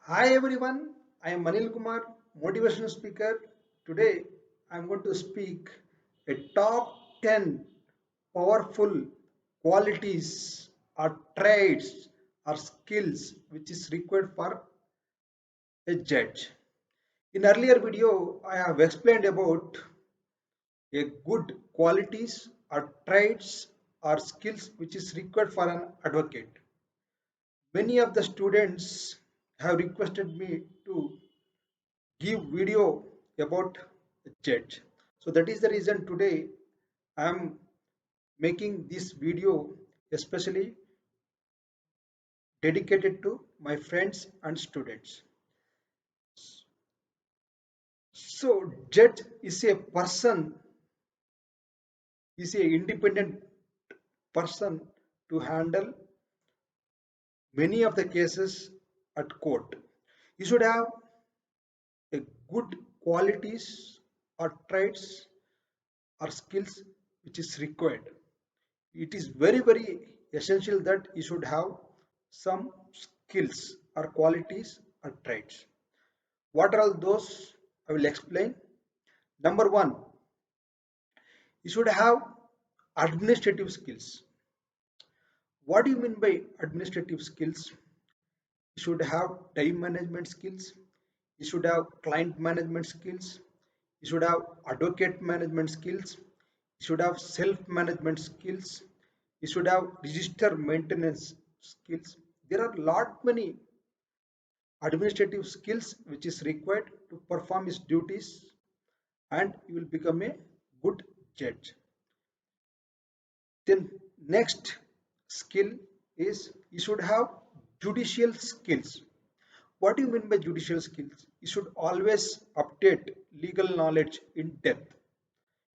Hi everyone, I am Manil Kumar, motivational speaker. Today I am going to speak a top 10 powerful qualities or traits or skills which is required for a judge. In earlier video I have explained about a good qualities or traits or skills which is required for an advocate. Many of the students have requested me to give video about the judge. So that is the reason today I am making this video especially dedicated to my friends and students. So judge is a person, is a independent person to handle many of the cases at court. You should have a good qualities or traits or skills which is required. It is very essential that you should have some skills or qualities or traits. What are all those? I will explain. Number one, you should have administrative skills. What do you mean by administrative skills? You should have time management skills, you should have client management skills, you should have advocate management skills, you should have self management skills, you should have register maintenance skills. There are lot many administrative skills which is required to perform his duties, and you will become a good judge. Then next skill is you should have judicial skills. What do you mean by judicial skills? You should always update legal knowledge in depth.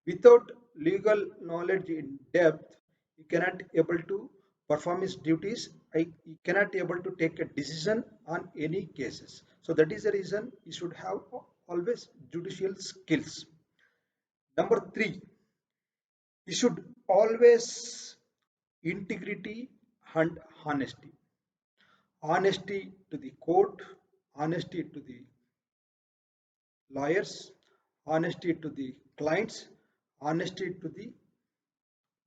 Without legal knowledge in depth, you cannot able to perform his duties. You cannot able to take a decision on any cases. So that is the reason you should have always judicial skills. Number three, you should always integrity and honesty. Honesty to the court, honesty to the lawyers, honesty to the clients, honesty to the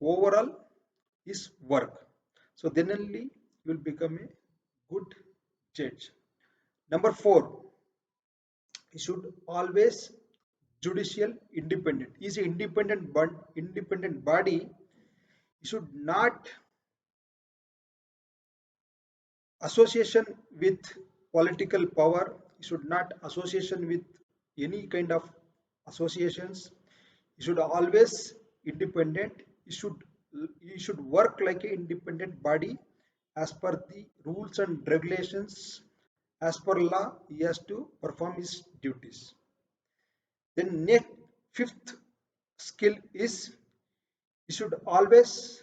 overall is work. So then only you will become a good judge. Number four, you should always judicial independent. Is an independent but independent body. You should not association with political power. You should not association with any kind of associations. You should always independent. You should work like an independent body as per the rules and regulations. As per law he has to perform his duties. Then next, fifth skill is you should always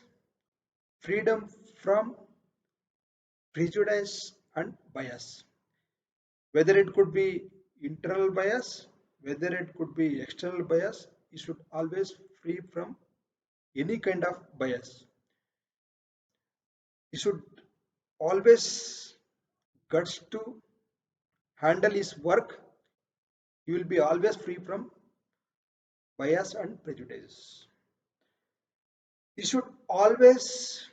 freedom from prejudice and bias, whether it could be internal bias, whether it could be external bias. You should always free from any kind of bias. You should always guts to handle his work. He will be always free from bias and prejudice. You should always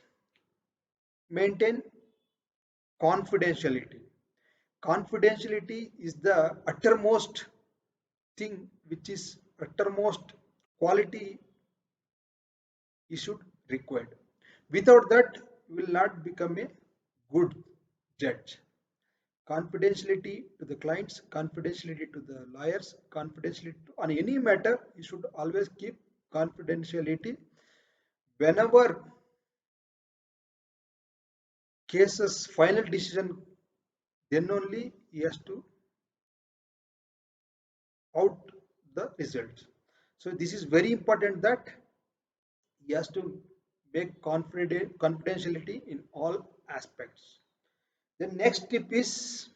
maintain confidentiality. Confidentiality is the uttermost thing, which is uttermost quality you should required. Without that, you will not become a good judge. Confidentiality to the clients, confidentiality to the lawyers, confidentiality on any matter, you should always keep confidentiality. Whenever cases final decision, then only he has to out the results. So this is very important that he has to make confidentiality in all aspects. The next tip is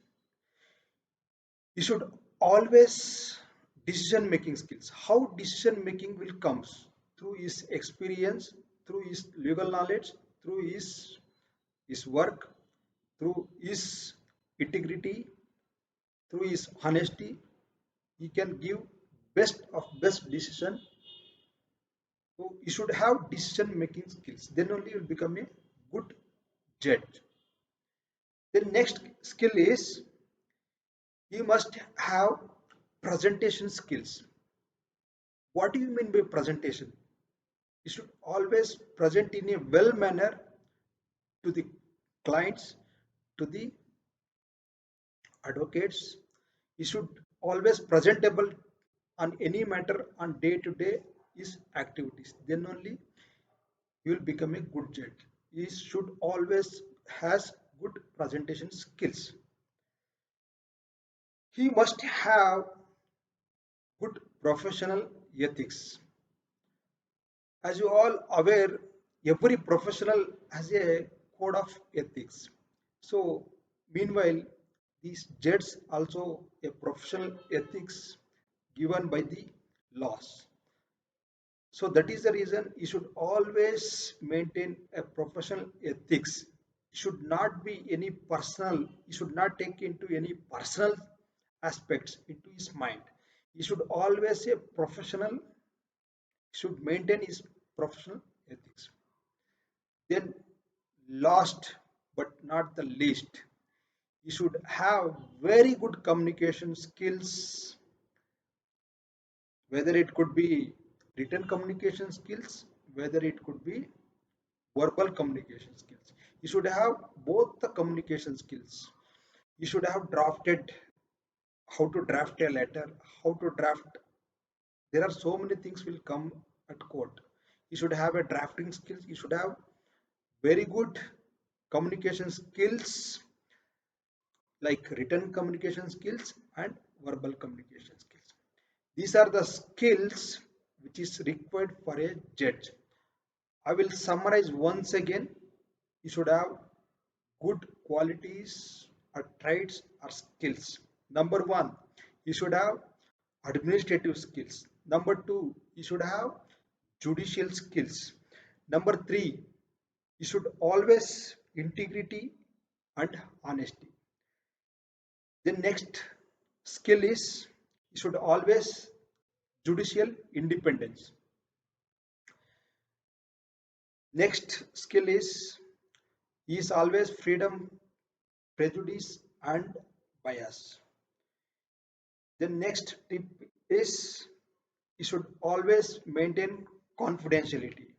you should always decision making skills. How decision making will comes through his experience, through his legal knowledge, through his work, through his integrity, through his honesty, he can give best of best decision. So you should have decision making skills. Then only you will become a good judge. The next skill is you must have presentation skills. What do you mean by presentation? You should always present in a well manner to the clients, to the advocates. You should always presentable on any matter on day to day is activities. Then only you will become a good judge. He should always has good presentation skills. He must have good professional ethics. As you all aware, every professional has a code of ethics. So, meanwhile, these judges also a professional ethics given by the laws. So that is the reason you should always maintain a professional ethics. It should not be any personal. You should not take into any personal aspects into his mind. He should always a professional should maintain his professional ethics. Then, last but not the least, you should have very good communication skills, whether it could be written communication skills, whether it could be verbal communication skills. You should have both the communication skills. You should have drafted how to draft a letter, how to draft. There are so many things will come at court. You should have a drafting skills. You should have very good communication skills like written communication skills and verbal communication skills. These are the skills which is required for a judge. I will summarize once again. You should have good qualities or traits or skills. Number one, you should have administrative skills. Number two, you should have judicial skills. Number three, you should always integrity and honesty. The next skill is you should always judicial independence. Next skill is always freedom, prejudice and bias. The next tip is you should always maintain confidentiality.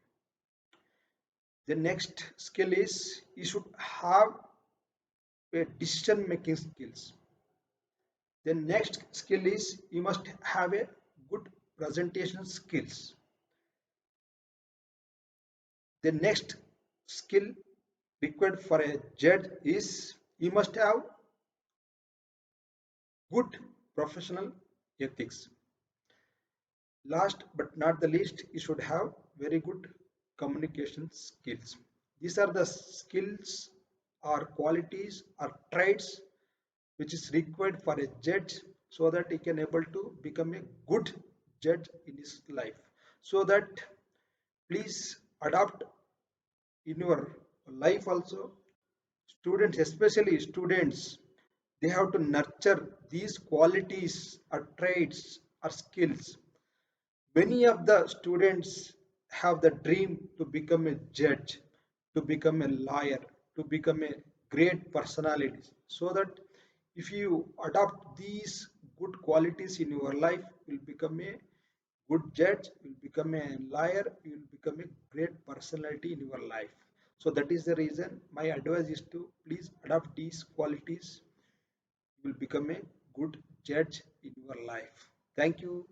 The next skill is you should have a decision making skills. The next skill is you must have a good presentation skills. The next skill required for a judge is you must have good professional ethics. Last but not the least, you should have very good communication skills. These are the skills or qualities or traits which is required for a judge so that he can able to become a good judge in his life. So that please adopt in your life also. Students, especially students, they have to nurture these qualities or traits or skills. Many of the students have the dream to become a judge, to become a lawyer, to become a great personality. So that if you adopt these good qualities in your life, you will become a good judge, you will become a lawyer, you will become a great personality in your life. So that is the reason my advice is to please adopt these qualities. You will become a good judge in your life. Thank you.